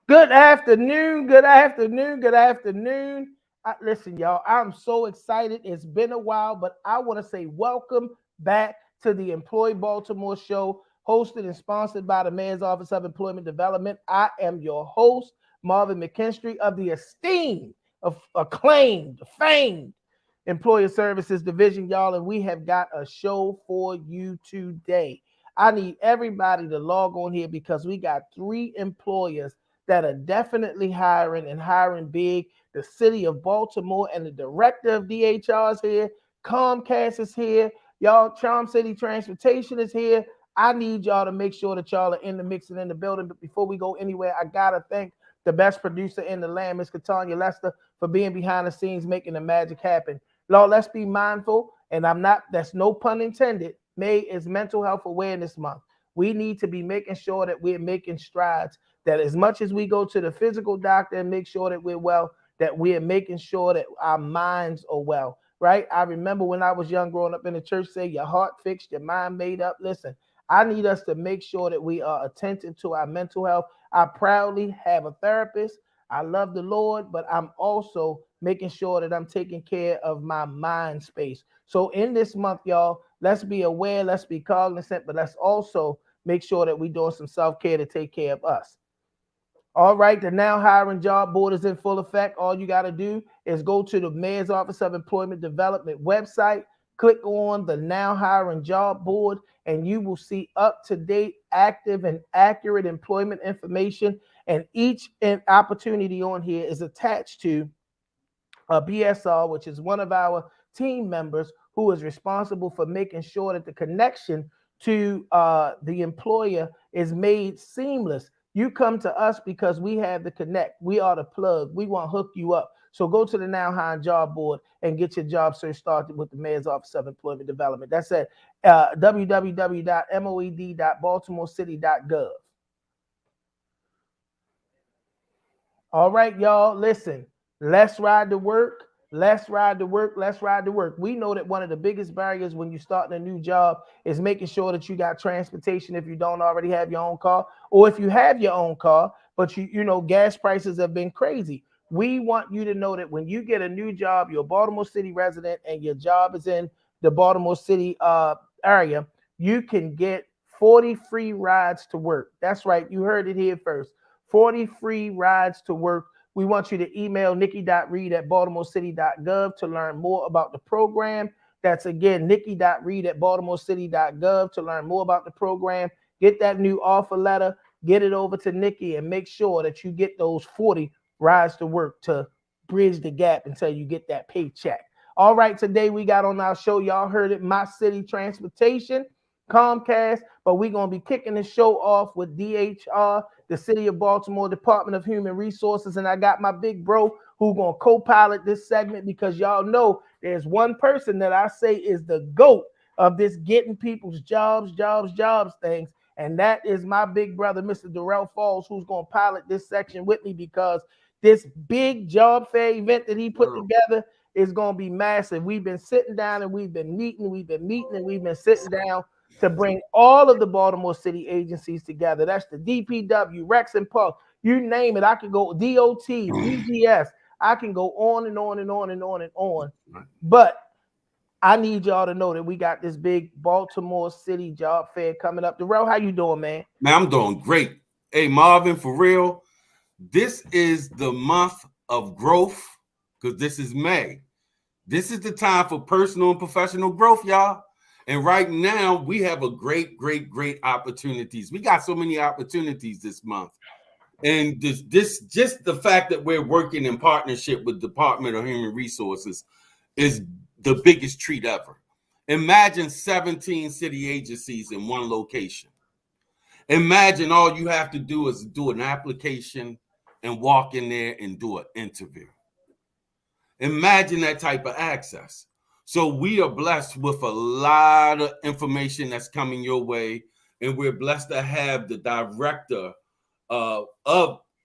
Good afternoon, good afternoon, good afternoon. Listen, y'all, I'm so excited. It's been a while, but I want to say welcome back to the Employ Baltimore show, hosted and sponsored by the Mayor's Office of Employment Development. I am your host, Marvin McKinstry of the esteemed, of acclaimed, famed Employer Services Division, y'all, and we have got a show for you today. I need everybody to log on here because we got three employers that are definitely hiring and hiring big. The city of Baltimore and the director of DHR is here. Comcast is here. Y'all, Charm City Transportation is here. I need y'all to make sure that y'all are in the mix and in the building. But before we go anywhere, I gotta thank the best producer in the land, Miss Katanya Lester, for being behind the scenes, making the magic happen. Lord, let's be mindful, and that's no pun intended. May is Mental Health Awareness Month. We need to be making sure that we're making strides, that as much as we go to the physical doctor and make sure that we're well, that we're making sure that our minds are well, right? I remember when I was young growing up in the church, say your heart fixed, your mind made up. Listen, I need us to make sure that we are attentive to our mental health. I proudly have a therapist. I love the Lord, but I'm also making sure that I'm taking care of my mind space. So in this month, y'all, let's be aware, let's be cognizant, but let's also make sure that we're doing some self-care to take care of us. All right, the Now Hiring Job Board is in full effect. All you got to do is go to the Mayor's Office of Employment Development website, click on the Now Hiring Job Board, and you will see up-to-date, active, and accurate employment information. And each opportunity on here is attached to a BSR, which is one of our team members who is responsible for making sure that the connection to the employer is made seamless. You come to us because we have the connect. We are the plug. We want to hook you up. So go to the Now Hiring Job Board and get your job search started with the Mayor's Office of Employment Development. That's at www.moed.baltimorecity.gov. All right, y'all, listen. Let's ride to work. Let's ride to work. Let's ride to work. We know that one of the biggest barriers when you're starting a new job is making sure that you got transportation if you don't already have your own car, or if you have your own car, but you know gas prices have been crazy. We want you to know that when you get a new job, you're a Baltimore City resident and your job is in the Baltimore City area, you can get 40 free rides to work. That's right. You heard it here first. 40 free rides to work. We want you to email nikki.reed@baltimorecity.gov to learn more about the program. That's again, nikki.reed@baltimorecity.gov to learn more about the program. Get that new offer letter, get it over to Nikki, and make sure that you get those 40 rides to work to bridge the gap until you get that paycheck. All right, today we got on our show, y'all heard it, My City Transportation, Comcast, but we're going to be kicking the show off with DHR, the City of Baltimore Department of Human Resources, and I got my big bro who's going to co-pilot this segment because y'all know there's one person that I say is the GOAT of this getting people's jobs things, and that is my big brother, Mr. Darrell Falls, who's going to pilot this section with me because this big job fair event that he put together is going to be massive. We've been sitting down and we've been meeting and we've been sitting down to bring all of the Baltimore City agencies together. That's the DPW, Rex and Park, you name it. I can go DOT, BGS. I can go on and on and on and on and on. But I need y'all to know that we got this big Baltimore City job fair coming up. Darrell, how you doing, man? Man, I'm doing great. Hey, Marvin, for real, this is the month of growth because this is May. This is the time for personal and professional growth, y'all. And right now, we have a great opportunities. We got so many opportunities this month. And this just the fact that we're working in partnership with Department of Human Resources is the biggest treat ever. Imagine 17 city agencies in one location. Imagine all you have to do is do an application and walk in there and do an interview. Imagine that type of access. So we are blessed with a lot of information that's coming your way, and we're blessed to have the director of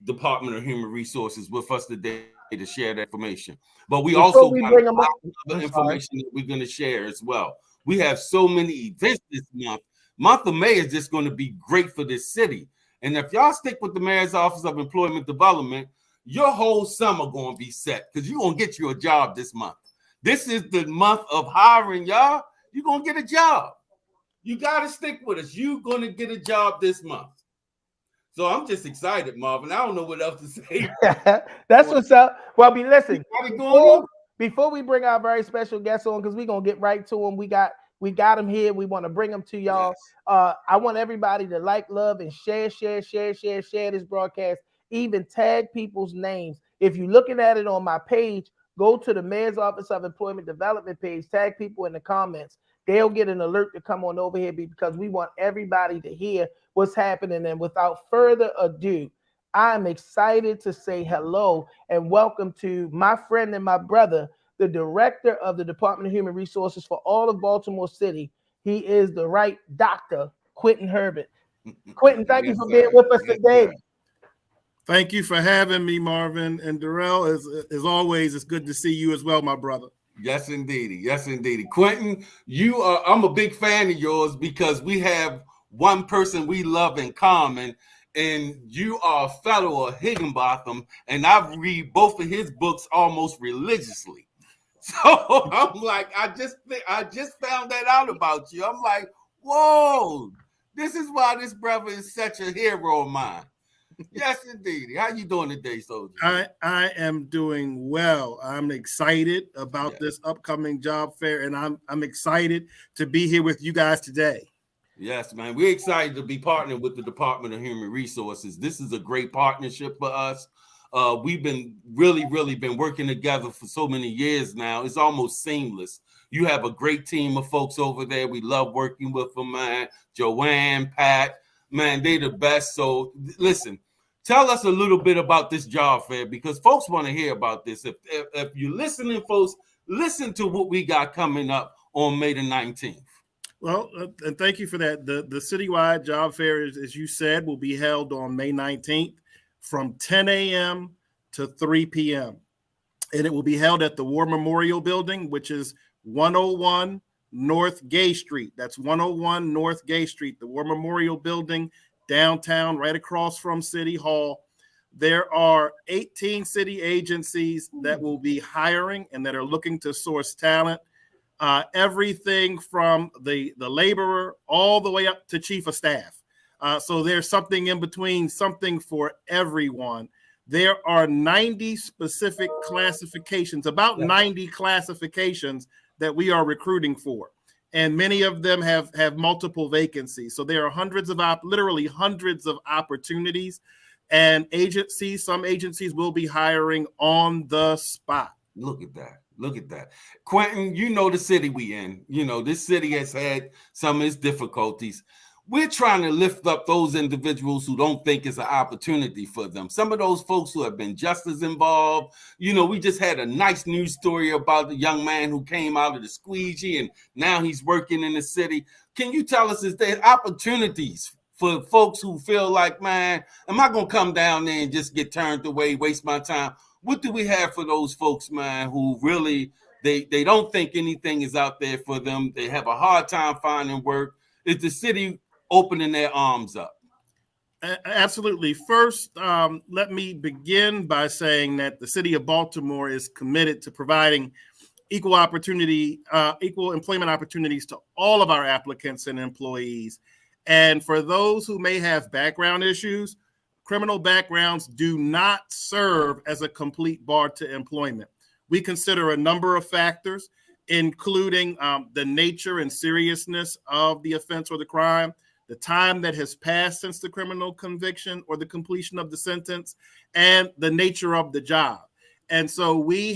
Department of Human Resources with us today to share that information. But we also got a lot of other information that we're going to share as well. We have so many events this month. Month of May is just going to be great for this city. And if y'all stick with the Mayor's Office of Employment Development, your whole summer going to be set because you're going to get you a job this month. This is the month of hiring, y'all. You're going to get a job. You got to stick with us. You're going to get a job this month. So I'm just excited, Marvin. I don't know what else to say. That's what's up. Well, listen, before, before we bring our very special guest on, because we're going to get right to him. We got him here. We want to bring him to y'all. Yes. I want everybody to like, love, and share this broadcast. Even tag people's names. If you're looking at it on my page, go to the Mayor's Office of Employment Development page. Tag people in the comments. They'll get an alert to come on over here because we want everybody to hear what's happening. And without further ado, I'm excited to say hello and welcome to my friend and my brother, the director of the Department of Human Resources for all of Baltimore City. He is the right Dr. Quentin Herbert. Quentin, thank you for being with us today. Thank you for having me, Marvin. And Darrell, as always, it's good to see you as well, my brother. Yes, indeedy. Yes, indeedy. Quentin, I'm a big fan of yours because we have one person we love in common, and you are a fellow of Higginbotham, and I've read both of his books almost religiously. So I'm like, I just found that out about you. I'm like, whoa, this is why this brother is such a hero of mine. Yes, indeed. How you doing today, soldier? I am doing well. I'm excited about this upcoming job fair, and I'm excited to be here with you guys today. Yes, man. We're excited to be partnering with the Department of Human Resources. This is a great partnership for us. We've been really been working together for so many years now. It's almost seamless. You have a great team of folks over there. We love working with them, man. Joanne, Pat, man, they the best. So listen, tell us a little bit about this job fair because folks want to hear about this. If you're listening, folks, listen to what we got coming up on May the 19th. Well, and thank you for that. The citywide job fair, as you said, will be held on May 19th from 10 a.m. to 3 p.m. And it will be held at the War Memorial Building, which is 101 North Gay Street. That's 101 North Gay Street, the War Memorial Building, downtown, right across from City Hall. There are 18 city agencies that will be hiring and that are looking to source talent. Everything from the laborer all the way up to chief of staff. So there's something in between, something for everyone. There are 90 specific classifications, about 90 classifications that we are recruiting for. And many of them have multiple vacancies. So there are literally hundreds of opportunities. And some agencies will be hiring on the spot. Look at that. Look at that. Quentin, you know the city we in. You know, this city has had some of its difficulties. We're trying to lift up those individuals who don't think it's an opportunity for them. Some of those folks who have been just as involved. You know, we just had a nice news story about the young man who came out of the squeegee and now he's working in the city. Can you tell us, is there opportunities for folks who feel like, man, am I going to come down there and just get turned away, waste my time? What do we have for those folks, man, who really, they don't think anything is out there for them? They have a hard time finding work. Is the city opening their arms up? Absolutely. First, let me begin by saying that the city of Baltimore is committed to providing equal employment opportunities to all of our applicants and employees. And for those who may have background issues, criminal backgrounds do not serve as a complete bar to employment. We consider a number of factors, including the nature and seriousness of the offense or the crime, the time that has passed since the criminal conviction or the completion of the sentence, and the nature of the job. And so we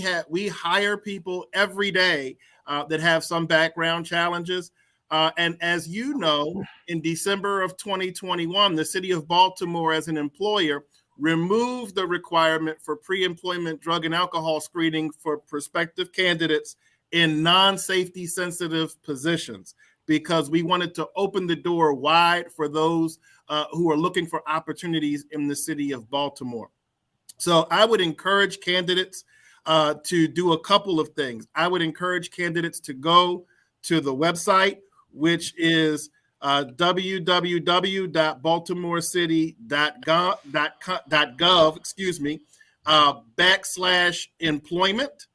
hire people every day that have some background challenges. And as you know, in December of 2021, the city of Baltimore as an employer removed the requirement for pre-employment drug and alcohol screening for prospective candidates in non-safety sensitive positions because we wanted to open the door wide for those who are looking for opportunities in the city of Baltimore. So I would encourage candidates to do a couple of things. I would encourage candidates to go to the website, which is www.baltimorecity.gov/employment.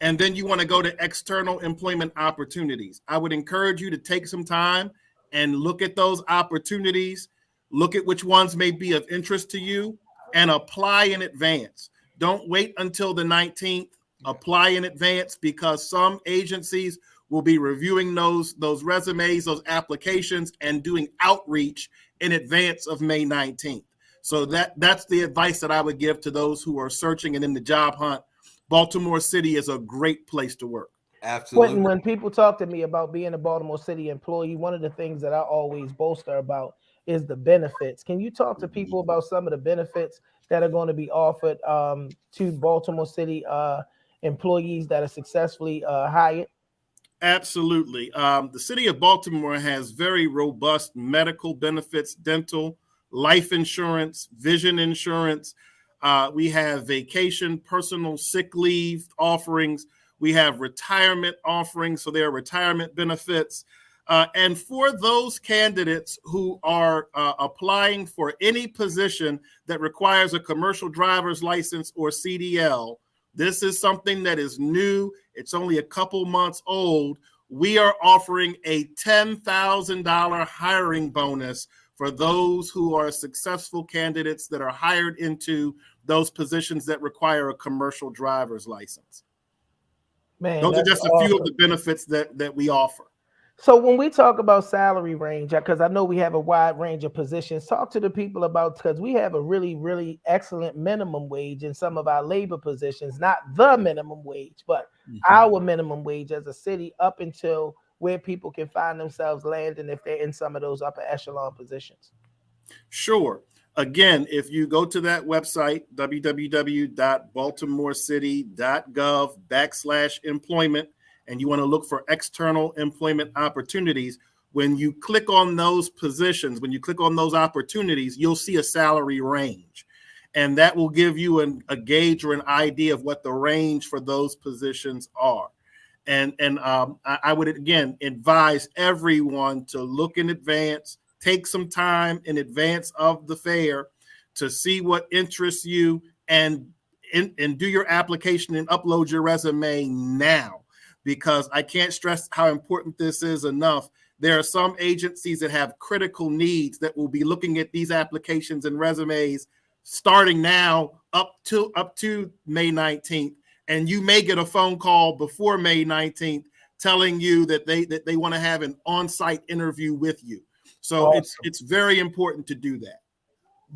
And then you want to go to external employment opportunities. I would encourage you to take some time and look at those opportunities, look at which ones may be of interest to you, and apply in advance. Don't wait until the 19th. Apply in advance, because some agencies will be reviewing those resumes, those applications, and doing outreach in advance of May 19th. So that's the advice that I would give to those who are searching and in the job hunt. Baltimore City is a great place to work. Absolutely. When people talk to me about being a Baltimore City employee, one of the things that I always bolster about is the benefits. Can you talk to people about some of the benefits that are going to be offered to Baltimore City employees that are successfully hired? Absolutely. The city of Baltimore has very robust medical benefits, dental, life insurance, vision insurance. We have vacation, personal sick leave offerings. We have retirement offerings, so there are retirement benefits. And for those candidates who are applying for any position that requires a commercial driver's license or CDL, this is something that is new. It's only a couple months old. We are offering a $10,000 hiring bonus for those who are successful candidates that are hired into those positions that require a commercial driver's license. Man, those are just a awesome. few of the benefits that we offer. So when we talk about salary range, because I know we have a wide range of positions, talk to the people about, because we have a really, really excellent minimum wage in some of our labor positions, not the minimum wage, but our minimum wage as a city, up until where people can find themselves landing if they're in some of those upper echelon positions. Sure. Again, if you go to that website, www.baltimorecity.gov/employment, and you want to look for external employment opportunities, when you click on those positions, when you click on those opportunities, you'll see a salary range. And that will give you a gauge or an idea of what the range for those positions are. And I would, again, advise everyone to look in advance, take some time in advance of the fair to see what interests you, and do your application and upload your resume now. Because I can't stress how important this is enough. There are some agencies that have critical needs that will be looking at these applications and resumes starting now up to May 19th. And you may get a phone call before May 19th telling you that they want to have an on-site interview with you. So awesome. It's very important to do that.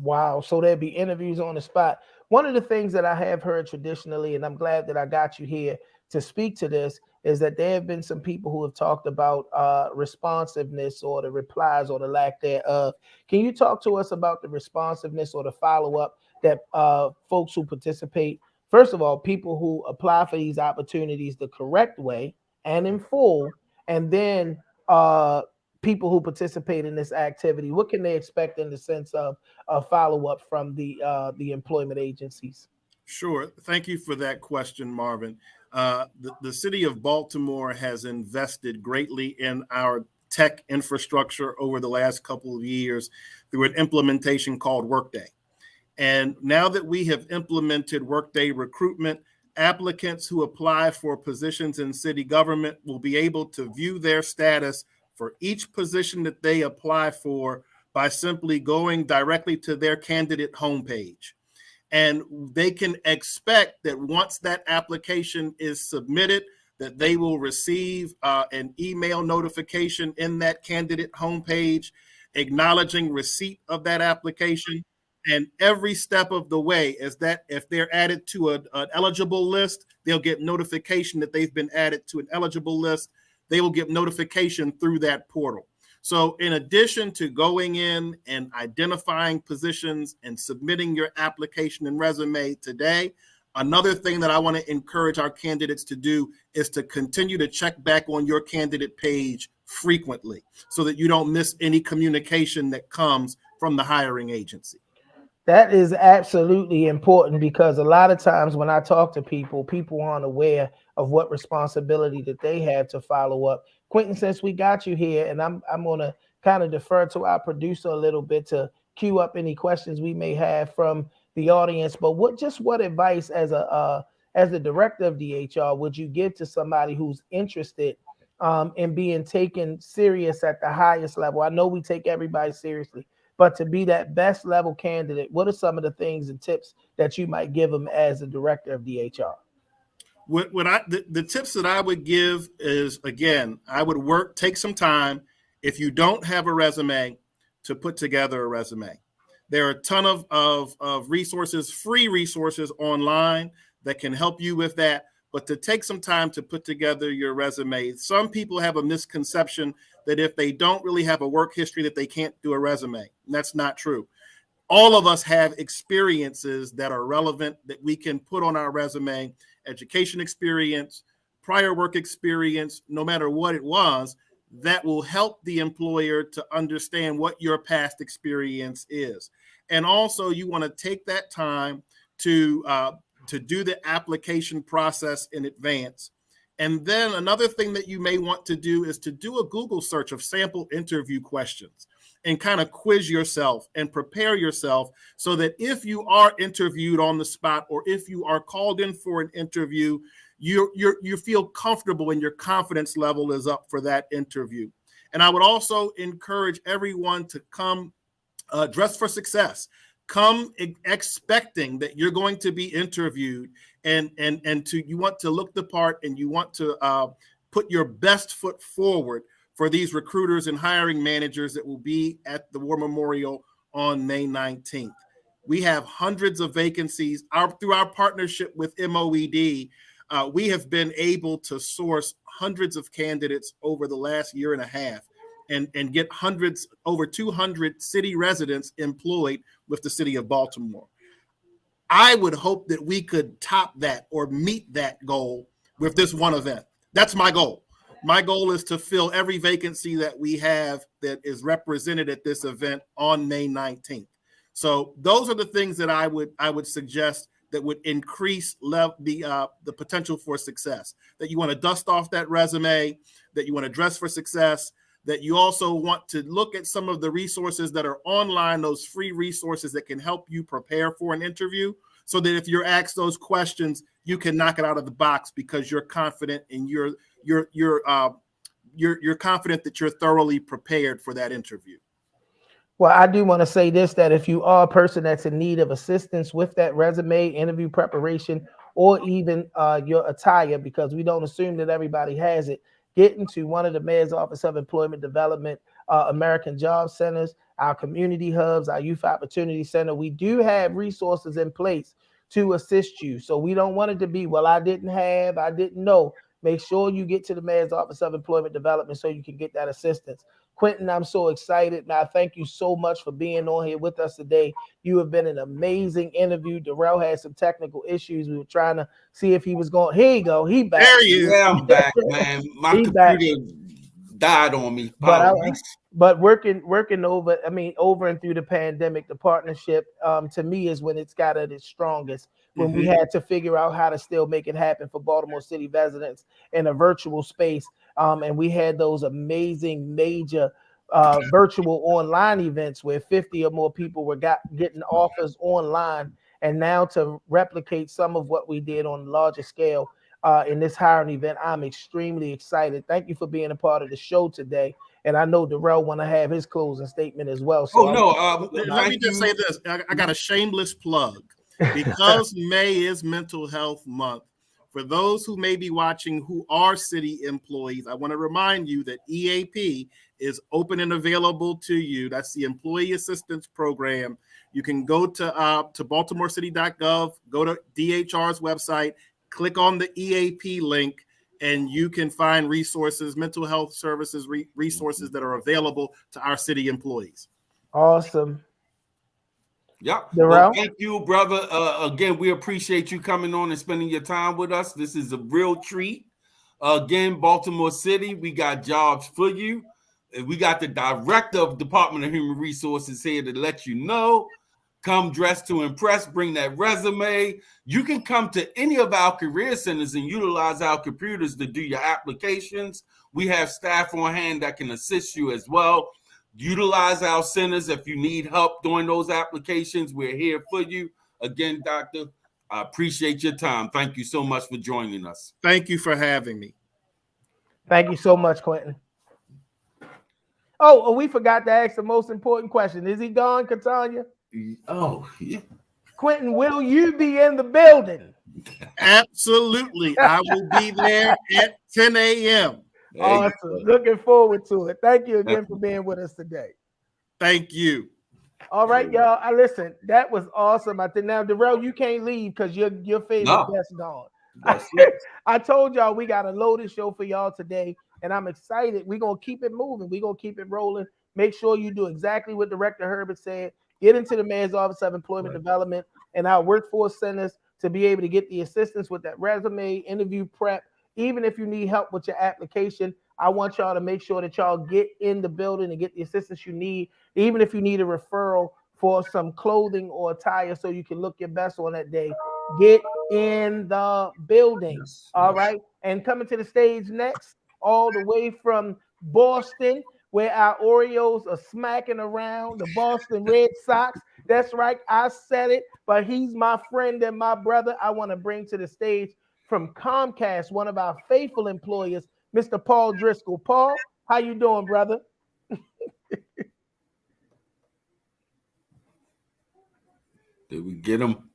Wow. So there'll be interviews on the spot. One of the things that I have heard traditionally, and I'm glad that I got you here to speak to this, is that there have been some people who have talked about responsiveness, or the replies, or the lack thereof. Can you talk to us about the responsiveness or the follow-up that folks who participate, first of all, people who apply for these opportunities the correct way and in full, and then people who participate in this activity, what can they expect in the sense of follow-up from the employment agencies? Sure. Thank you for that question, Marvin. The city of Baltimore has invested greatly in our tech infrastructure over the last couple of years through an implementation called Workday. And now that we have implemented Workday recruitment, applicants who apply for positions in city government will be able to view their status for each position that they apply for by simply going directly to their candidate homepage. And they can expect that once that application is submitted, that they will receive an email notification in that candidate homepage acknowledging receipt of that application. And every step of the way is that if they're added to an eligible list, they'll get notification that they've been added to an eligible list. They will get notification through that portal. So in addition to going in and identifying positions and submitting your application and resume today, another thing that I want to encourage our candidates to do is to continue to check back on your candidate page frequently so that you don't miss any communication that comes from the hiring agency. That is absolutely important, because a lot of times when I talk to people, people aren't aware of what responsibility that they have to follow up. Quentin, since we got you here, and I'm going to kind of defer to our producer a little bit to queue up any questions we may have from the audience. But what advice as the director of DHR would you give to somebody who's interested in being taken serious at the highest level? I know we take everybody seriously, but to be that best level candidate, what are some of the things and tips that you might give them as a director of DHR? The tips that I would give is, again, I would take some time. If you don't have a resume, to put together a resume. There are a ton of resources, free resources online that can help you with that. But to take some time to put together your resume, some people have a misconception that if they don't really have a work history that they can't do a resume. And that's not true. All of us have experiences that are relevant that we can put on our resume, education experience, prior work experience, no matter what it was, that will help the employer to understand what your past experience is. And also you want to take that time to do the application process in advance. And then another thing that you may want to do is to do a Google search of sample interview questions and kind of quiz yourself and prepare yourself so that if you are interviewed on the spot or if you are called in for an interview, you feel comfortable and your confidence level is up for that interview. And I would also encourage everyone to come dress for success. Come expecting that you're going to be interviewed and you want to look the part and you want to put your best foot forward for these recruiters and hiring managers that will be at the War Memorial on May 19th. We have hundreds of vacancies. Through our partnership with MOED, we have been able to source hundreds of candidates over the last year and a half and get over 200 city residents employed with the city of Baltimore. I would hope that we could top that or meet that goal with this one event. That's my goal. My goal is to fill every vacancy that we have that is represented at this event on May 19th. So those are the things that I would suggest that would increase the potential for success. That you want to dust off that resume, that you want to dress for success, that you also want to look at some of the resources that are online, those free resources that can help you prepare for an interview, so that if you're asked those questions, you can knock it out of the box because you're confident and you're confident that you're thoroughly prepared for that interview. Well, I do want to say this, that if you are a person that's in need of assistance with that resume, interview preparation, or even your attire, because we don't assume that everybody has it, get into one of the Mayor's Office of Employment Development, American Job Centers, our community hubs, our Youth Opportunity Center. We do have resources in place to assist you. So we don't want it to be, well, I didn't know. Make sure you get to the Mayor's Office of Employment Development so you can get that assistance. Quentin, I'm so excited. Now, thank you so much for being on here with us today. You have been an amazing interview. Darrell had some technical issues. We were trying to see if he was going. Here you go. He back. There he is. Yeah, I'm back, man. My computer died on me. But working over and through the pandemic, the partnership to me is when it's got at its strongest. When we had to figure out how to still make it happen for Baltimore City residents in a virtual space. And we had those amazing major virtual online events where 50 or more people were getting offers online. And now to replicate some of what we did on a larger scale in this hiring event, I'm extremely excited. Thank you for being a part of the show today. And I know Darrell want to have his closing statement as well. So let me just say this. I got a shameless plug. Because May is Mental Health Month, for those who may be watching who are city employees, I want to remind you that EAP is open and available to you. That's the Employee Assistance Program. You can go to baltimorecity.gov, go to DHR's website, click on the EAP link, and you can find resources, mental health services, resources that are available to our city employees. Awesome. Yeah. Well, thank you, brother. Again, we appreciate you coming on and spending your time with us. This is a real treat. Again, Baltimore City, we got jobs for you. We got the director of Department of Human Resources here to let you know. Come dressed to impress. Bring that resume. You can come to any of our career centers and utilize our computers to do your applications. We have staff on hand that can assist you as well. Utilize our centers if you need help doing those applications. We're here for you. Again, Doctor, I appreciate your time. Thank you so much for joining us. Thank you for having me. Thank you so much, Quentin. Oh, we forgot to ask the most important question. Is he gone, Catania? Oh, yeah. Quentin, will you be in the building? Absolutely. I will be there at 10 a.m. Awesome. Looking forward to it. Thank you again for being with us today. Thank you. All right, y'all. I listen. That was awesome. I think now, Darrell, you can't leave because your favorite guest gone. I told y'all we got a loaded show for y'all today, and I'm excited. We're gonna keep it moving. We're gonna keep it rolling. Make sure you do exactly what Director Herbert said. Get into the Mayor's Office of Employment Development and our workforce centers to be able to get the assistance with that resume, interview prep. Even if you need help with your application, I want y'all to make sure that y'all get in the building and get the assistance you need. Even if you need a referral for some clothing or attire so you can look your best on that day, get in the building. All right. And coming to the stage next, all the way from Boston, where our Orioles are smacking around the Boston Red Sox. That's right. I said it, but he's my friend and my brother. I want to bring to the stage from Comcast, one of our faithful employers, Mr. Paul Driscoll. Paul, how you doing, brother? Did we get him?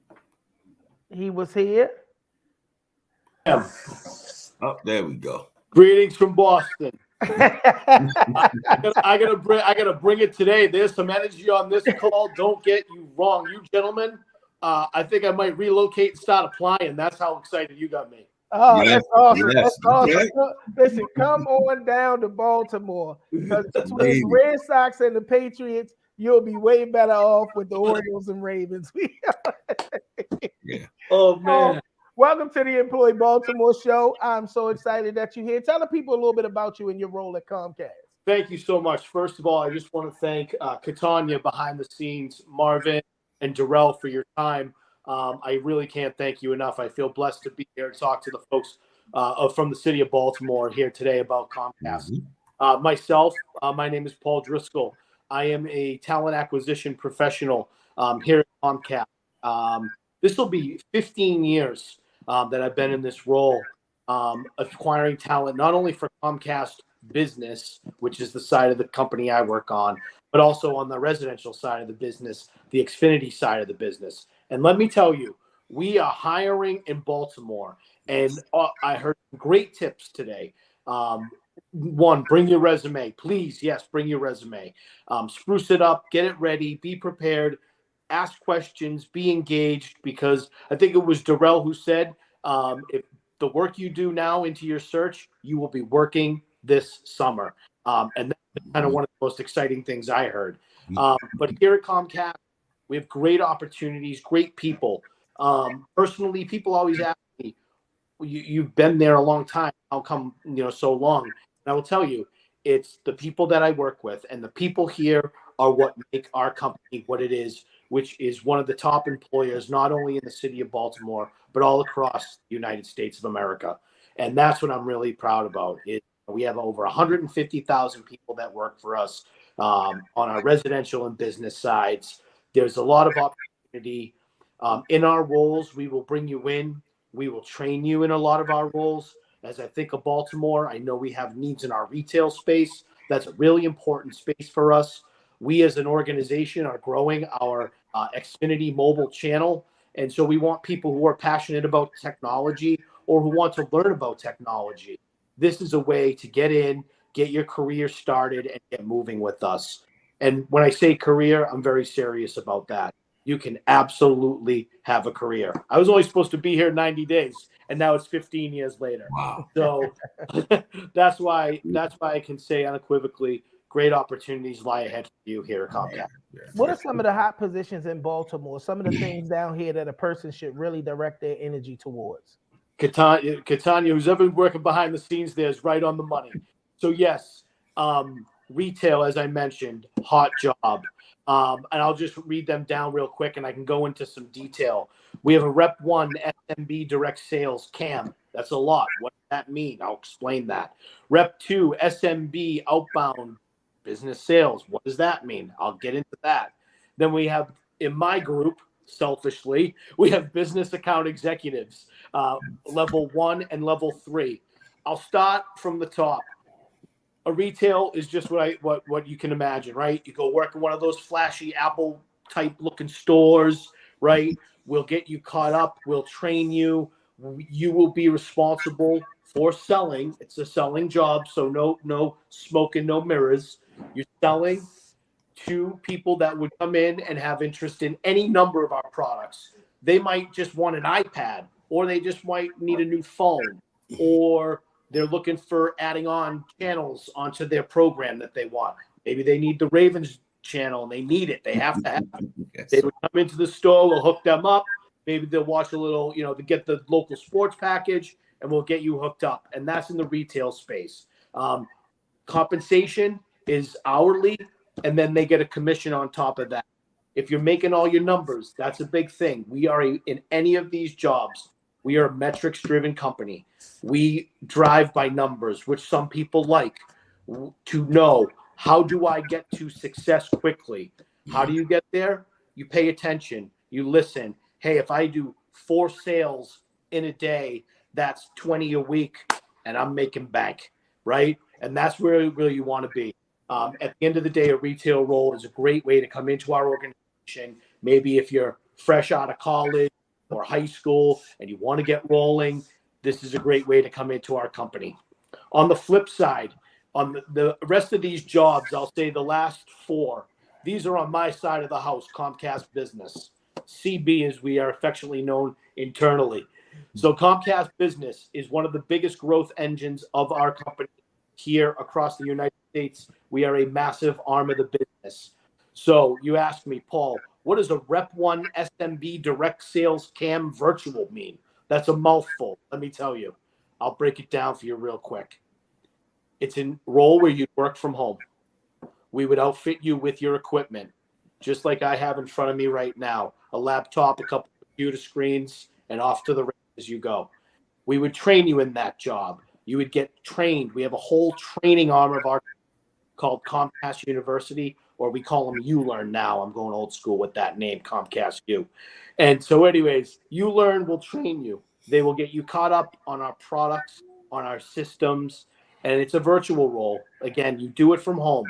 He was here. Yeah. Oh, there we go. Greetings from Boston. I gotta bring it today. There's some energy on this call. Don't get you wrong, you gentlemen. I think I might relocate and start applying. That's how excited you got me. Oh, that's awesome. Yes. That's awesome. Okay. Listen, come on down to Baltimore. Because between the Red Sox and the Patriots, you'll be way better off with the Orioles and Ravens. Yeah. Oh, man. Welcome to the Employee Baltimore show. I'm so excited that you're here. Tell the people a little bit about you and your role at Comcast. Thank you so much. First of all, I just want to thank Catania behind the scenes, Marvin and Darrell for your time. I really can't thank you enough. I feel blessed to be here and talk to the folks from the city of Baltimore here today about Comcast. Myself, my name is Paul Driscoll. I am a talent acquisition professional here at Comcast. This will be 15 years that I've been in this role, acquiring talent, not only for Comcast business, which is the side of the company I work on, but also on the residential side of the business, the Xfinity side of the business. And let me tell you, we are hiring in Baltimore, and I heard great tips today. One, bring your resume, please. Yes, bring your resume. Spruce it up, get it ready, be prepared, ask questions, be engaged, because I think it was Darrell who said, if the work you do now into your search, you will be working this summer. And that's kind of one of the most exciting things I heard. But here at Comcast, we have great opportunities, great people. Personally, people always ask me, you've been there a long time. How come, so long? And I will tell you, it's the people that I work with, and the people here are what make our company what it is, which is one of the top employers, not only in the city of Baltimore, but all across the United States of America. And that's what I'm really proud about. We have over 150,000 people that work for us on our residential and business sides. There's a lot of opportunity. In our roles, we will bring you in. We will train you in a lot of our roles. As I think of Baltimore, I know we have needs in our retail space. That's a really important space for us. We as an organization are growing our Xfinity mobile channel. And so we want people who are passionate about technology or who want to learn about technology. This is a way to get in, get your career started, and get moving with us. And when I say career, I'm very serious about that. You can absolutely have a career. I was only supposed to be here 90 days, and now it's 15 years later. Wow. So that's why I can say unequivocally, great opportunities lie ahead for you here at Comcast. What are some of the hot positions in Baltimore? Some of the things down here that a person should really direct their energy towards? Catania, who's ever been working behind the scenes there, is right on the money. So yes, retail, as I mentioned, hot job. And I'll just read them down real quick, and I can go into some detail. We have a Rep 1 SMB direct sales CAM. That's a lot. What does that mean? I'll explain that. Rep 2 SMB outbound business sales. What does that mean? I'll get into that. Then we have, in my group, selfishly, we have business account executives, level 1 and level 3. I'll start from the top. A retail is just what you can imagine, right? You go work in one of those flashy Apple type looking stores, right? We'll get you caught up. We'll train you. You will be responsible for selling. It's a selling job, so no smoke and no mirrors. You're selling to people that would come in and have interest in any number of our products. They might just want an iPad, or they just might need a new phone, or they're looking for adding on channels onto their program that they want. Maybe they need the Ravens channel and they need it. They have to have it. Yes. They would come into the store, we'll hook them up. Maybe they'll watch a little, to get the local sports package, and we'll get you hooked up. And that's in the retail space. Compensation is hourly, and then they get a commission on top of that. If you're making all your numbers, that's a big thing. We are in any of these jobs, we are a metrics-driven company. We drive by numbers, which some people like to know. How do I get to success quickly? How do you get there? You pay attention. You listen. Hey, if I do 4 sales in a day, that's 20 a week, and I'm making bank, right? And that's where you want to be. At the end of the day, a retail role is a great way to come into our organization. Maybe if you're fresh out of college or high school and you want to get rolling, this is a great way to come into our company. On the flip side, on the rest of these jobs, I'll say the last 4, these are on my side of the house, Comcast Business. CB, as we are affectionately known internally. So Comcast Business is one of the biggest growth engines of our company here across the United States. We are a massive arm of the business. So you asked me, Paul, what does a Rep 1 SMB direct sales cam virtual mean? That's a mouthful. Let me tell you. I'll break it down for you real quick. It's a role where you work from home. We would outfit you with your equipment, just like I have in front of me right now, a laptop, a couple of computer screens, and off to the races you go. We would train you in that job. You would get trained. We have a whole training arm of our called Comcast University, or we call them ULearn now. I'm going old school with that name, Comcast U. And so anyways, ULearn will train you. They will get you caught up on our products, on our systems, and it's a virtual role. Again, you do it from home.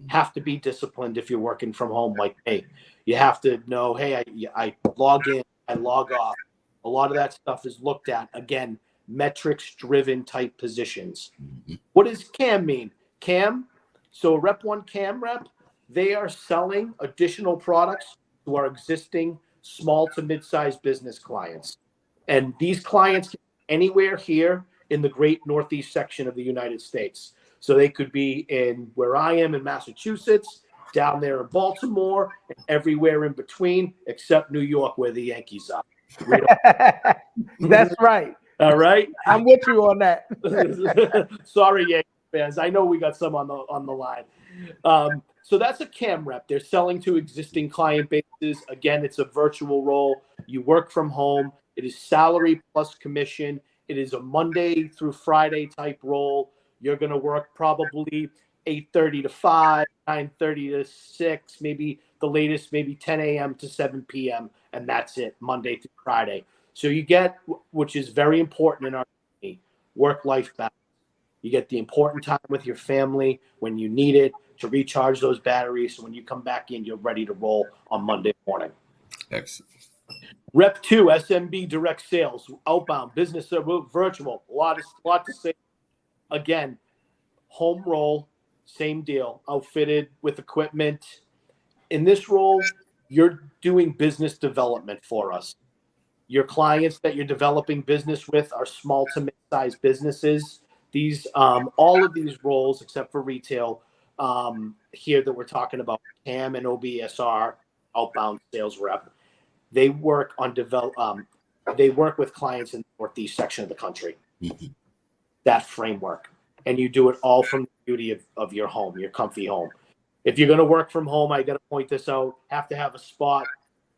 Have to be disciplined if you're working from home like me. You have to know, hey, I log in, I log off. A lot of that stuff is looked at. Again, metrics-driven type positions. What does CAM mean? CAM, so Rep 1 CAM rep, they are selling additional products to our existing small to mid-sized business clients. And these clients can be anywhere here in the great Northeast section of the United States. So they could be in where I am in Massachusetts, down there in Baltimore, and everywhere in between, except New York, where the Yankees are. That's right. All right. I'm with you on that. Sorry, Yankees fans. I know we got some on the line. So that's a CAM rep. They're selling to existing client bases. Again, it's a virtual role. You work from home. It is salary plus commission. It is a Monday through Friday type role. You're going to work probably 8:30 to 5, 9:30 to 6, maybe the latest, maybe 10 a.m. to 7 p.m. And that's it, Monday through Friday. So you get, which is very important in our company, work-life balance. You get the important time with your family when you need it to recharge those batteries. So when you come back in, you're ready to roll on Monday morning. Excellent. Rep 2, SMB direct sales, outbound, business, virtual, a lot to say. Again, home role, same deal, outfitted with equipment. In this role, you're doing business development for us. Your clients that you're developing business with are small to mid-sized businesses. These, all of these roles, except for retail, here that we're talking about, CAM and OBSR, outbound sales rep, they work on they work with clients in the Northeast section of the country. That framework. And you do it all from the beauty of your home, your comfy home. If you're going to work from home, I got to point this out, have to have a spot.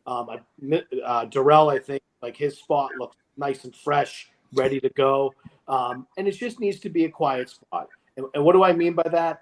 Darrell, I think, like his spot looks nice and fresh, ready to go. And it just needs to be a quiet spot. And what do I mean by that?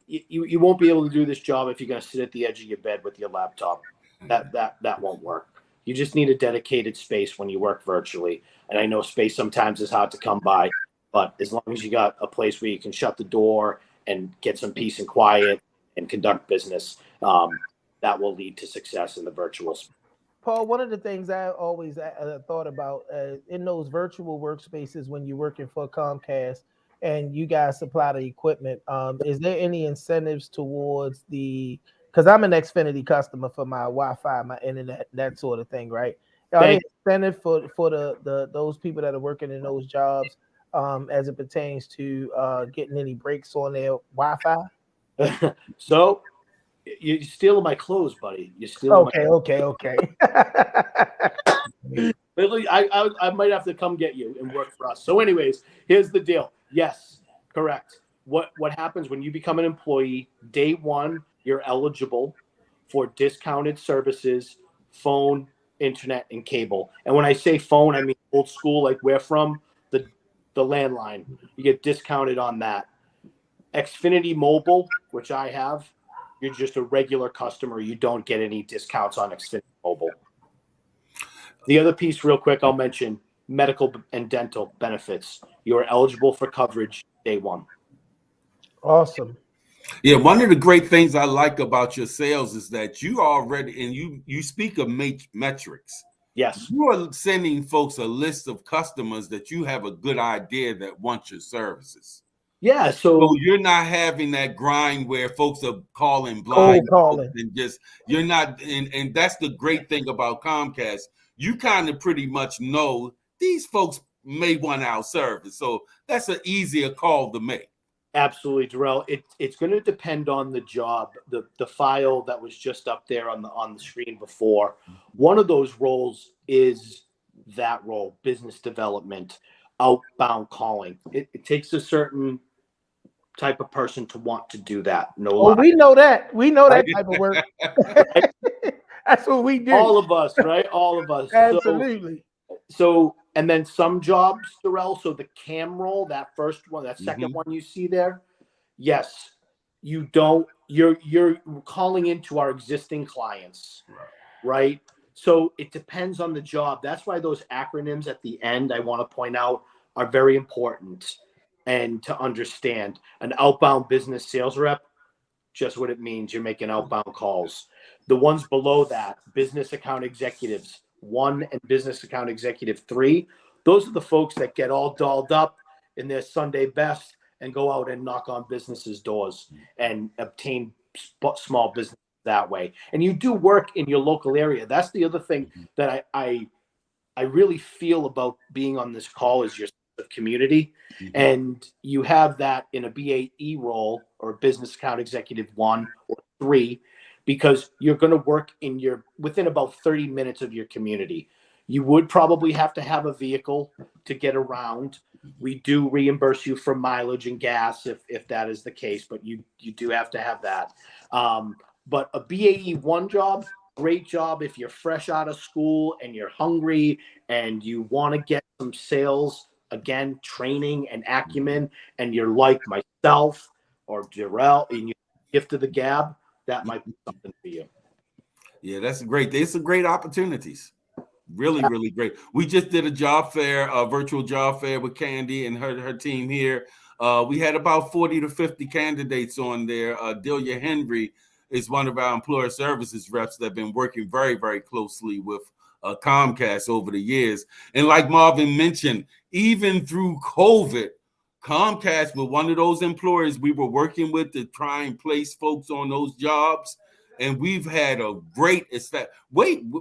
you won't be able to do this job if you're going to sit at the edge of your bed with your laptop. That won't work. You just need a dedicated space when you work virtually. And I know space sometimes is hard to come by, but as long as you got a place where you can shut the door and get some peace and quiet and conduct business, that will lead to success in the virtual space. Paul, one of the things I always thought about in those virtual workspaces when you're working for Comcast and you guys supply the equipment, is there any incentives towards because I'm an Xfinity customer for my Wi-Fi, my internet, that sort of thing, right? Are there incentives for the those people that are working in those jobs as it pertains to getting any breaks on their Wi-Fi? So you're stealing my clothes, buddy. You're stealing. Okay. Literally, I might have to come get you and work for us. So, anyways, here's the deal. Yes, correct. What happens when you become an employee? Day one, you're eligible for discounted services, phone, internet, and cable. And when I say phone, I mean old school, like we're from the landline. You get discounted on that. Xfinity Mobile, which I have, you're just a regular customer. You don't get any discounts on Xfinity Mobile. The other piece, real quick, I'll mention medical and dental benefits. You are eligible for coverage day one. Awesome. Yeah, one of the great things I like about your sales is that you already, and you speak of metrics. Yes. You are sending folks a list of customers that you have a good idea that want your services. Yeah, so you're not having that grind where folks are calling blind and just you're not, and that's the great thing about Comcast. You kind of pretty much know these folks may want our service, so that's an easier call to make. Absolutely, Darrell. It's going to depend on the job. The file that was just up there on the screen before, one of those roles is that role, business development, outbound calling. It takes a certain type of person to want to do that. We know that. We know that type of work. That's what we do. All of us, right? All of us. Absolutely. So and then some jobs, Darrell. So the cam roll, that first one, that second one you see there. Yes, you don't. You're calling into our existing clients, right? So it depends on the job. That's why those acronyms at the end, I want to point out, are very important. And to understand, an outbound business sales rep, just what it means. You're making outbound calls. The ones below that, business account executives 1 and business account executive 3, those are the folks that get all dolled up in their Sunday best and go out and knock on businesses' doors and obtain small business that way. And you do work in your local area. That's the other thing that I really feel about being on this call is your community. And you have that in a BAE role or a business account executive 1 or 3, because you're going to work within about 30 minutes of your community. You would probably have to have a vehicle to get around. We do reimburse you for mileage and gas if that is the case, but you do have to have that. But a BAE 1 job, great job if you're fresh out of school and you're hungry and you want to get some sales, again, training and acumen, and you're like myself or Darrell and you gift of the gab, that might be something for you. Yeah, that's great. There's some great opportunities. Really, really great. We just did a job fair, a virtual job fair with Candy and her team here. We had about 40 to 50 candidates on there. Delia Henry is one of our employer services reps that have been working very, very closely with Comcast over the years. And like Marvin mentioned, even through COVID, Comcast was one of those employers we were working with to try and place folks on those jobs. And we've had a great,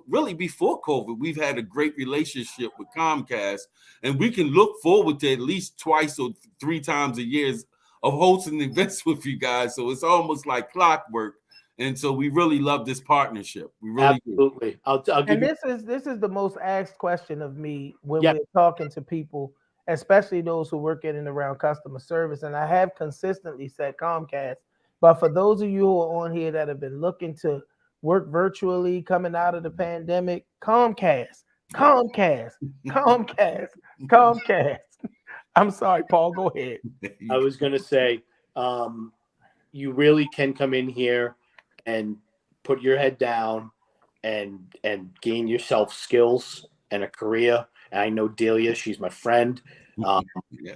really before COVID, we've had a great relationship with Comcast. And we can look forward to at least 2 or 3 times a year of hosting events with you guys. So it's almost like clockwork. And so we really love this partnership. We really absolutely. Do. This is the most asked question of me when we're talking to people, especially those who work in and around customer service. And I have consistently said Comcast. But for those of you who are on here that have been looking to work virtually coming out of the pandemic, Comcast. I'm sorry, Paul, go ahead. I was going to say, you really can come in here and put your head down and gain yourself skills and a career. And I know Delia, she's my friend. Yeah.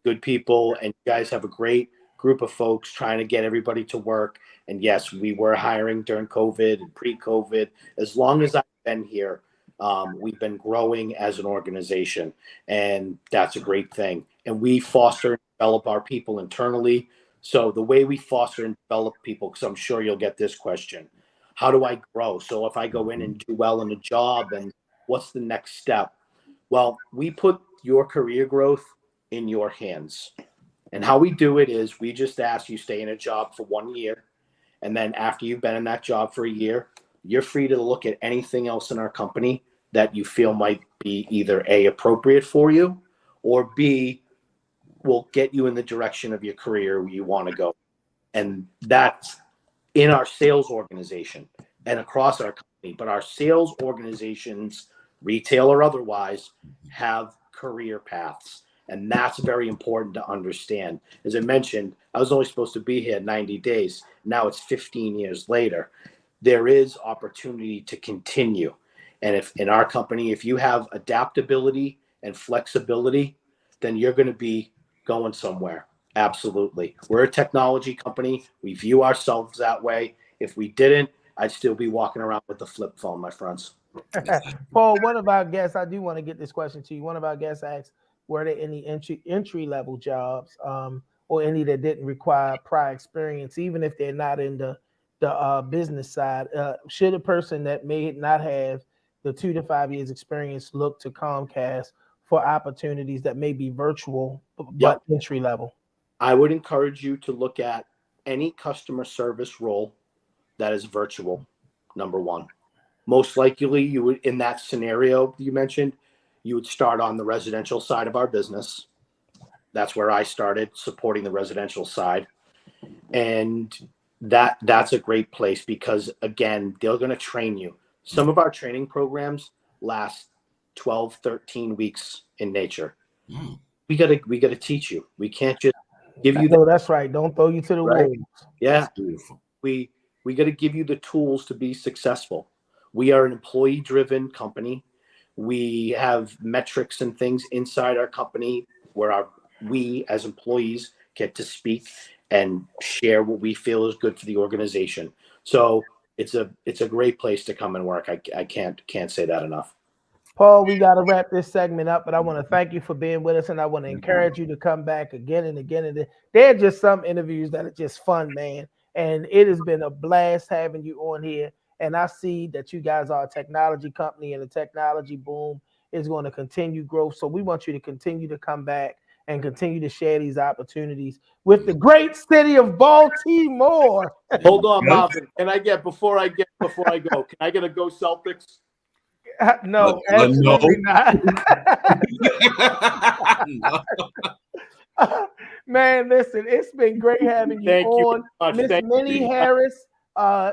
Good people, and you guys have a great group of folks trying to get everybody to work. And yes, we were hiring during COVID and pre-COVID. As long as I've been here, we've been growing as an organization, and that's a great thing. And we foster and develop our people internally. So the way we foster and develop people, because I'm sure you'll get this question, how do I grow? So if I go in and do well in a job, and what's the next step? Well, we put your career growth in your hands. And how we do it is we just ask you stay in a job for 1 year. And then after you've been in that job for a year, you're free to look at anything else in our company that you feel might be either A, appropriate for you, or B, will get you in the direction of your career where you want to go. And that's in our sales organization and across our company. But our sales organizations, retail or otherwise, have career paths. And that's very important to understand. As I mentioned, I was only supposed to be here 90 days. Now it's 15 years later. There is opportunity to continue. And if in our company, if you have adaptability and flexibility, then you're going to be going somewhere. Absolutely. We're a technology company. We view ourselves that way. If we didn't, I'd still be walking around with the flip phone, my friends. Paul, one of our guests, I do want to get this question to you. One of our guests asked, were there any entry level jobs, or any that didn't require prior experience, even if they're not in the business side? Should a person that may not have the 2 to 5 years experience look to Comcast for opportunities that may be virtual but entry level? I would encourage you to look at any customer service role that is virtual, number one. Most likely, you would, in that scenario you mentioned, you would start on the residential side of our business. That's where I started, supporting the residential side. And that's a great place because, again, they're going to train you. Some of our training programs last 12, 13 weeks in nature. We gotta teach you. We can't just give you No, that's right. Don't throw you to the right? wolves. Yeah. Beautiful. We got to give you the tools to be successful. We are an employee-driven company. We have metrics and things inside our company where we as employees get to speak and share what we feel is good for the organization. So it's a great place to come and work. I can't say that enough. Paul, we got to wrap this segment up, but I want to thank you for being with us, and I want to encourage you to come back again and again. And there are just some interviews that are just fun, man. And it has been a blast having you on here. And I see that you guys are a technology company, and the technology boom is going to continue growth. So we want you to continue to come back and continue to share these opportunities with the great city of Baltimore. Hold on, Marvin. Can I get before I go? Can I get a go Celtics? No, absolutely not. No. Man, listen, it's been great having you Thank you on. very much. Miss Thank Minnie you. Harris,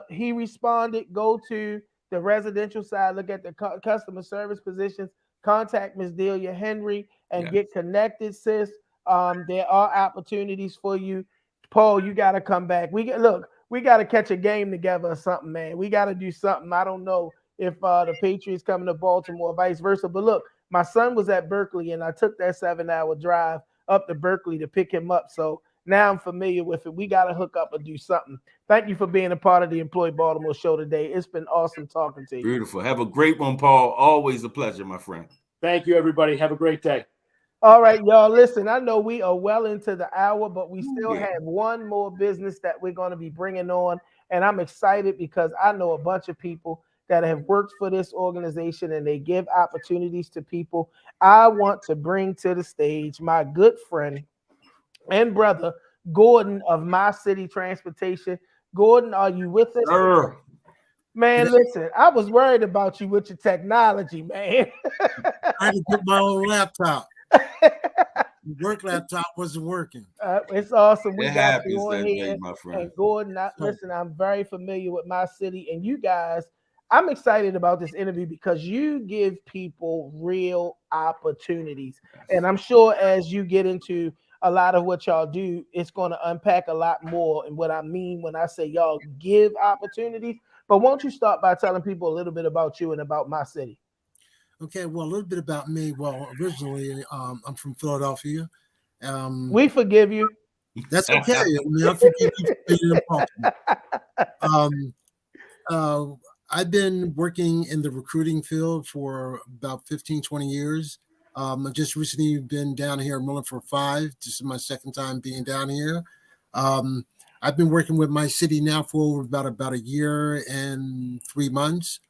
he responded, go to the residential side, look at the customer service positions, contact Miss Delia Henry and get connected, sis. There are opportunities for you. Paul, you got to come back. We got to catch a game together or something, man. We got to do something. I don't know if the Patriots coming to Baltimore, vice versa. But look, my son was at Berkeley, and I took that 7-hour drive up to Berkeley to pick him up. So now I'm familiar with it. We got to hook up and do something. Thank you for being a part of the Employee Baltimore show today. It's been awesome talking to you. Beautiful. Have a great one, Paul. Always a pleasure, my friend. Thank you, everybody. Have a great day. All right, y'all. Listen, I know we are well into the hour, but we still have one more business that we're going to be bringing on. And I'm excited because I know a bunch of people that have worked for this organization and they give opportunities to people. I want to bring to the stage my good friend and brother, Gordon of My City Transportation. Gordon, are you with us? Sir. Man, listen, I was worried about you with your technology, man. I had to get my own laptop. The work laptop wasn't working. It's awesome. We It got happens you on that here. way, my friend. And Gordon, listen, I'm very familiar with My City. And you guys, I'm excited about this interview because you give people real opportunities. And I'm sure as you get into a lot of what y'all do, it's going to unpack a lot more. And what I mean when I say y'all give opportunities, but won't you start by telling people a little bit about you and about my city? Okay, well, a little bit about me. Well, originally, I'm from Philadelphia. Um, We forgive you. that's okay. I mean, I forgive you for being in Baltimore. Um, uh, I've been working in the recruiting field for about 15, 20 years. I just recently been down here in Maryland for 5. This is my second time being down here. Um, I've been working with my city now for about a year and 3 months.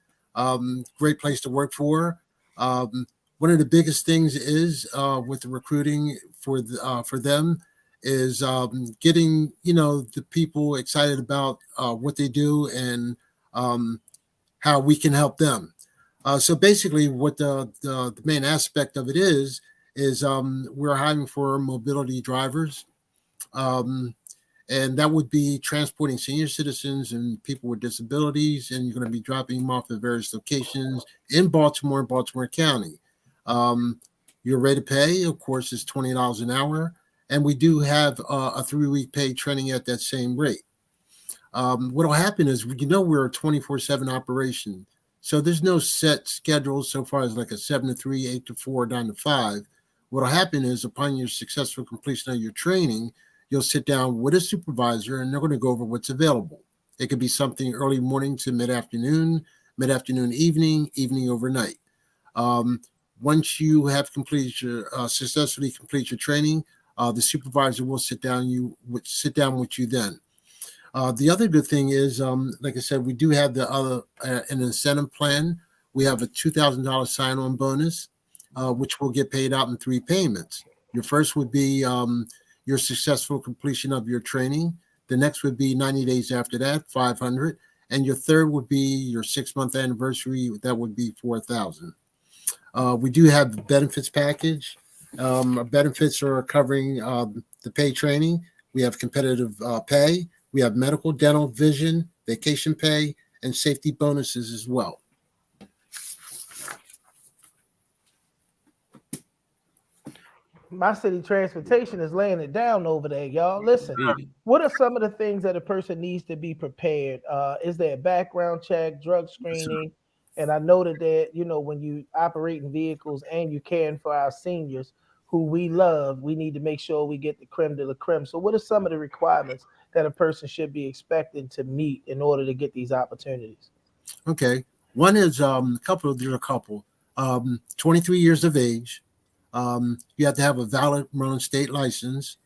Great place to work for. Um, One of the biggest things is with the recruiting for them is getting the people excited about what they do and um, how we can help them. So basically, what the main aspect of it is we're hiring for mobility drivers, um, and that would be transporting senior citizens and people with disabilities, and you're going to be dropping them off at various locations in Baltimore and Baltimore County. Um, your rate of pay, of course, is $20 an hour, and we do have a 3-week paid training at that same rate. What will happen is, we're a 24/7 operation. So there's no set schedule so far as like a 7 to 3, 8 to 4, 9 to 5. What will happen is upon your successful completion of your training, you'll sit down with a supervisor and they're going to go over what's available. It could be something early morning to mid afternoon, evening, evening overnight. Um, Once you have successfully completed your training, the supervisor will sit down with you then. The other good thing is, like I said, we do have the other an incentive plan. We have a $2,000 sign-on bonus, which will get paid out in 3 payments. Your first would be your successful completion of your training. The next would be 90 days after that, 500, and your third would be your 6-month anniversary. That would be 4,000. We do have the benefits package. Our benefits are covering the pay training. We have competitive pay. We have medical, dental, vision, vacation pay, and safety bonuses as well. My city transportation is laying it down over there, y'all. Listen, what are some of the things that a person needs to be prepared? Is there a background check, drug screening? And I know that when you operating vehicles and you caring for our seniors who we love, we need to make sure we get the creme de la creme. So, what are some of the requirements that a person should be expecting to meet in order to get these opportunities? Okay. One is there's a couple. 23 years of age. You have to have a valid Maryland state license.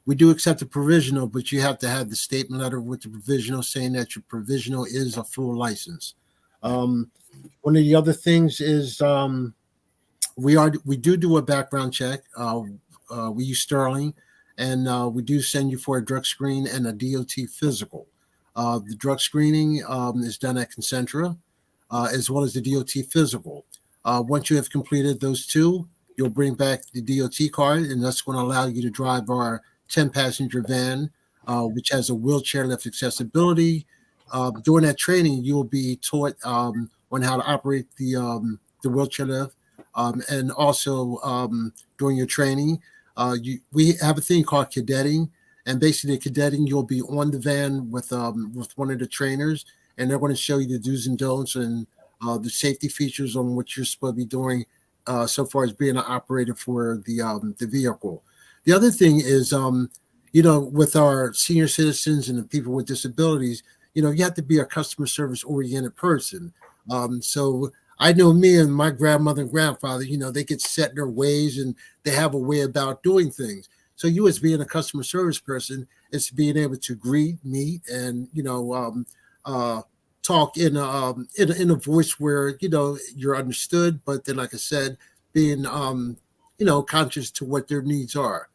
We do accept the provisional, but you have to have the statement letter with the provisional saying that your provisional is a full license. One of the other things is we do a background check. We use Sterling, and we do send you for a drug screen and a DOT physical. The drug screening is done at Concentra, as well as the DOT physical. Once you have completed those two, you'll bring back the DOT card, and that's going to allow you to drive our 10-passenger van, which has a wheelchair lift accessibility. During that training, you'll be taught on how to operate the wheelchair lift, and also during your training, we have a thing called cadetting, and basically cadetting, you'll be on the van with one of the trainers, and they're going to show you the do's and don'ts and the safety features on what you're supposed to be doing so far as being an operator for the vehicle. The other thing is, with our senior citizens and the people with disabilities, you have to be a customer service oriented person. So I know me and my grandmother and grandfather, they get set in their ways and they have a way about doing things. So you as being a customer service person is being able to greet, meet, and talk in a voice where you're understood, but then, like I said, being conscious to what their needs are.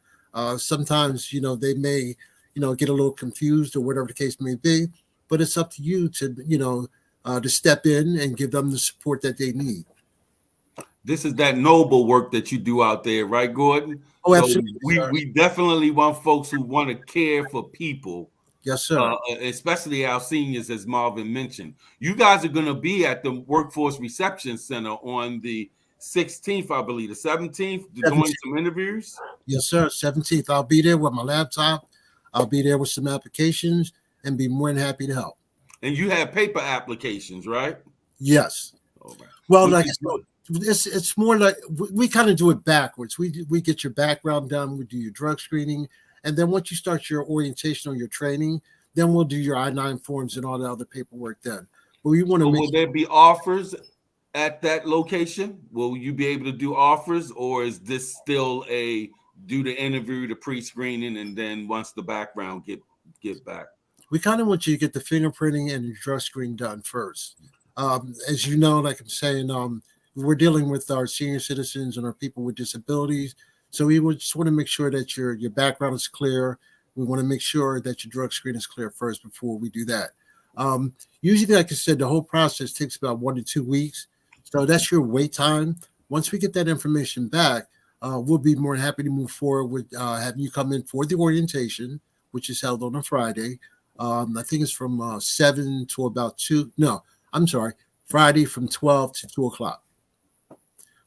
Sometimes they may get a little confused or whatever the case may be, but it's up to you to step in and give them the support that they need. This is that noble work that you do out there, right, Gordon? Oh, So absolutely, sir. we definitely want folks who want to care for people, Yes, sir. especially our seniors, as Marvin mentioned. You guys are going to be at the Workforce Reception Center on the 16th, I believe, the 17th, doing 17th. some interviews. Yes, sir. 17th. I'll be there with my laptop. I'll be there with some applications and be more than happy to help. And you have paper applications, right? Yes. Oh, man. Well, like I said, it's more like we kind of do it backwards. We get your background done. We do your drug screening. And then once you start your orientation or your training, then we'll do your I-9 forms and all the other paperwork then. But we want to will there be offers at that location? Will you be able to do offers, or is this still a do the interview, the pre-screening, and then once the background get back? We kind of want you to get the fingerprinting and your drug screen done first. As you know, like I'm saying, we're dealing with our senior citizens and our people with disabilities. So we would just want to make sure that your background is clear. We want to make sure that your drug screen is clear first before we do that. Usually, like I said, the whole process takes about 1 to 2 weeks. So that's your wait time. Once we get that information back, we'll be more than happy to move forward with having you come in for the orientation, which is held on a Friday. I think it's from 7 to about 2. No, I'm sorry, Friday from 12 to 2 o'clock.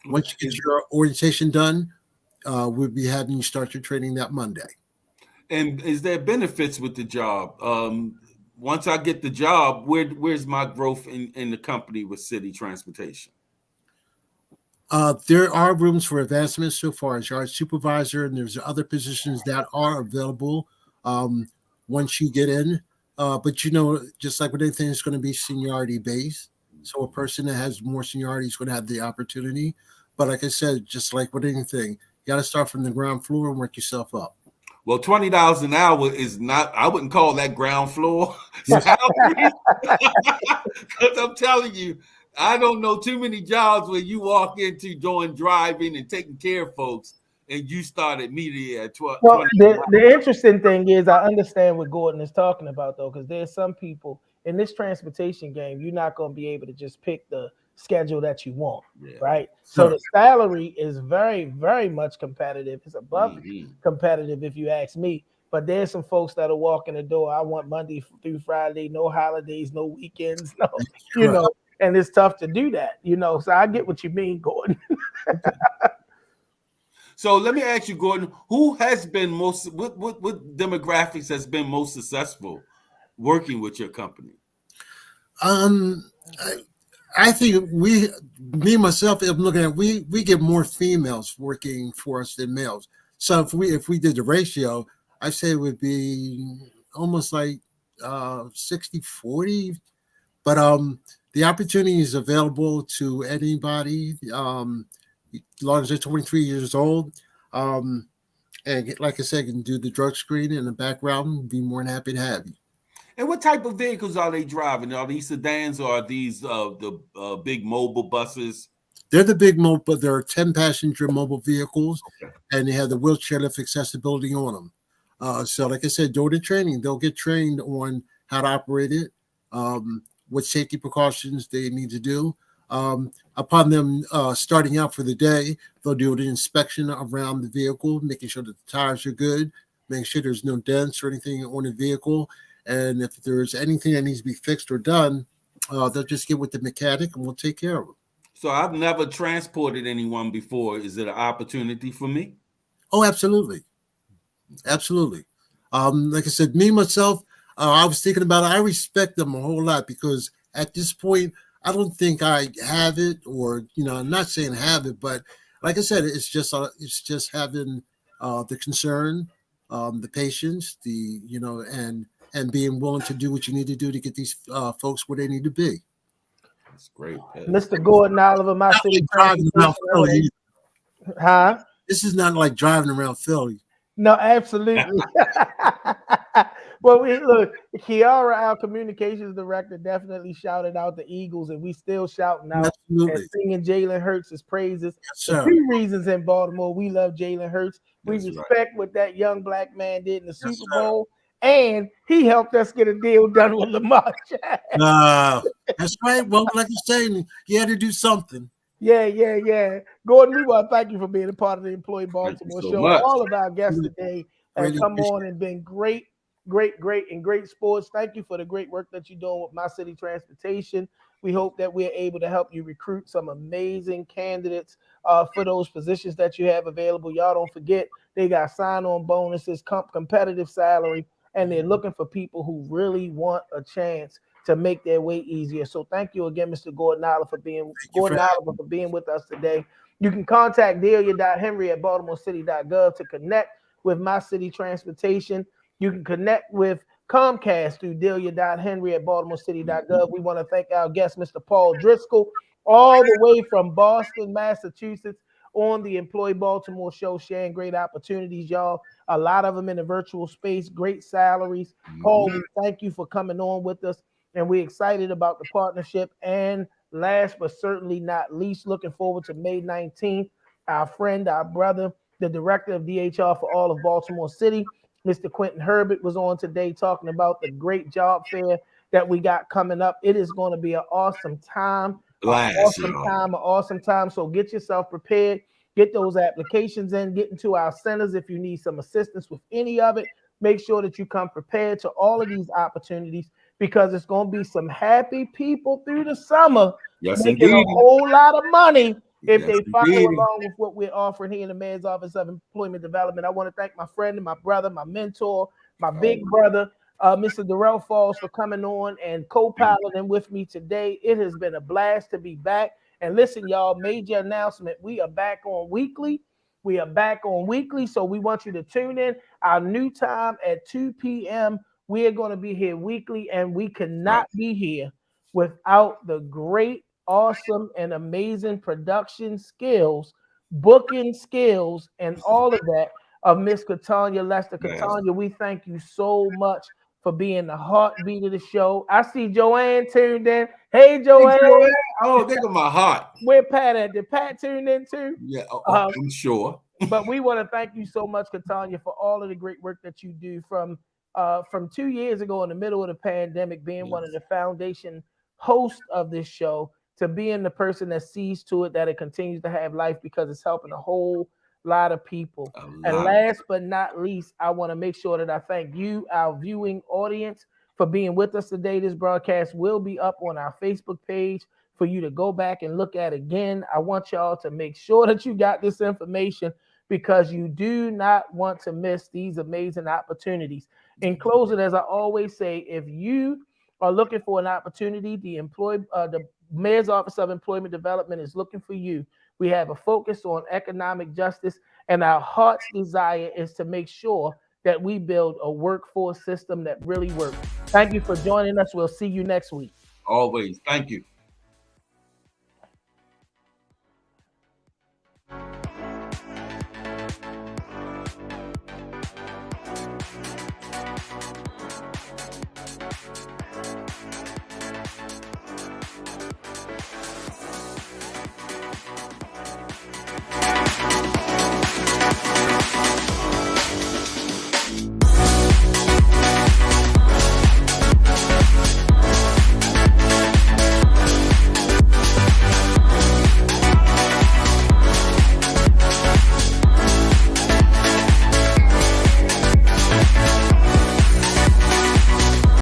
Once you get your orientation done, we'll be having you start your training that Monday. And is there benefits with the job? Once I get the job, where's my growth in the company with city transportation? There are rooms for advancement so far as yard supervisor, and there's other positions that are available once you get in. But just like with anything, it's going to be seniority based. So a person that has more seniority is going to have the opportunity. But like I said, just like with anything, you got to start from the ground floor and work yourself up. Well, $20 an hour is not, I wouldn't call that ground floor salary. Because I'm telling you, I don't know too many jobs where you walk into doing driving and taking care of folks and you start immediately at 12. Well, the interesting thing is I understand what Gordon is talking about, though, because there's some people in this transportation game, you're not going to be able to just pick the schedule that you want, right? So the salary is very, very much competitive. It's above competitive, if you ask me. But there's some folks that'll walk in the door. I want Monday through Friday, no holidays, no weekends, no, and it's tough to do that, So I get what you mean, Gordon. So let me ask you, Gordon, who has been what demographics has been most successful working with your company? I think myself, I'm looking at, we get more females working for us than males. So if we did the ratio, I say it would be almost like 60-40. But the opportunity is available to anybody, as long as they're 23 years old. And like I said, can do the drug screening in the background. Be more than happy to have you. And what type of vehicles are they driving? Are these sedans or are these the big mobile buses? They're the big mobile. They're 10-passenger mobile vehicles, and they have the wheelchair lift accessibility on them. So, like I said, during the training, they'll get trained on how to operate it, what safety precautions they need to do. Upon them starting out for the day, they'll do an inspection around the vehicle, making sure that the tires are good, making sure there's no dents or anything on the vehicle. And if there's anything that needs to be fixed or done, they'll just get with the mechanic and we'll take care of them. So I've never transported anyone before. Is it an opportunity for me? Oh, absolutely. Absolutely. Like I said, me, myself, I was thinking about it. I respect them a whole lot because at this point, I don't think I have it, or, I'm not saying have it, but like I said, it's just having the concern, the patience, and being willing to do what you need to do to get these folks where they need to be. That's great. Mr. Gordon Oliver, my city Philly. Huh? This is not like driving around Philly. No, absolutely. Well, look, Kiara, our communications director, definitely shouted out the Eagles, and we still shouting out and singing Jalen Hurts' praises. Yes, For 2 reasons in Baltimore, we love Jalen Hurts. We respect what that young black man did in the Super Bowl. And he helped us get a deal done with Lamar Jackson. That's right. Well, like you're saying, you had to do something. Yeah. Gordon, we want to thank you for being a part of the Employee Baltimore show. Much. All of our guests today have come on and been great sports. Thank you for the great work that you're doing with My City Transportation. We hope that we're able to help you recruit some amazing candidates for those positions that you have available. Y'all don't forget, they got sign-on bonuses, competitive salary, and they're looking for people who really want a chance to make their way easier. So thank you again, Mr. Gordon Oliver, for being with us today. You can contact Delia.Henry at BaltimoreCity.gov to connect with My City Transportation. You can connect with Comcast through Delia.Henry at BaltimoreCity.gov. We want to thank our guest, Mr. Paul Driscoll, all the way from Boston, Massachusetts, on the Employee Baltimore show, sharing great opportunities, y'all. A lot of them in the virtual space, great salaries. Paul, we thank you for coming on with us, and we're excited about the partnership. And last but certainly not least, looking forward to May 19th, our friend, our brother, the director of DHR for all of Baltimore City, Mr. Quentin Herbert, was on today talking about the great job fair that we got coming up. It is going to be an awesome time. Awesome time. So get yourself prepared. Get those applications in. Get into our centers if you need some assistance with any of it. Make sure that you come prepared to all of these opportunities, because it's going to be some happy people through the summer making a whole lot of money if they follow along with what we're offering here in the Mayor's Office of Employment Development. I want to thank my friend and my brother, my mentor, my big brother, Mr. Darrell Falls, for coming on and co-piloting with me today. It has been a blast to be back. And listen, y'all, major announcement. We are back on weekly. So we want you to tune in. Our new time at 2 p.m. We are going to be here weekly, and we cannot be here without the great, awesome, and amazing production skills, booking skills, and all of that of Miss Katanya Lester. Katanya, we thank you so much for being the heartbeat of the show. I see Joanne tuned in. Hey, Joanne. Oh, think of my heart. Where Pat at? Did Pat tune in too? Yeah, I'm sure. But we want to thank you so much, Katanya, for all of the great work that you do from 2 years ago in the middle of the pandemic, being one of the foundation hosts of this show, to being the person that sees to it that it continues to have life, because it's helping a whole lot of people. And last but not least, I want to make sure that I thank you, our viewing audience, for being with us today. This broadcast will be up on our Facebook page for you to go back and look at again. I want y'all to make sure that you got this information, because you do not want to miss these amazing opportunities. In closing, as I always say, if you are looking for an opportunity, the Mayor's Office of Employment Development is looking for you. We have a focus on economic justice, and our heart's desire is to make sure that we build a workforce system that really works. Thank you for joining us. We'll see you next week. Always. Thank you.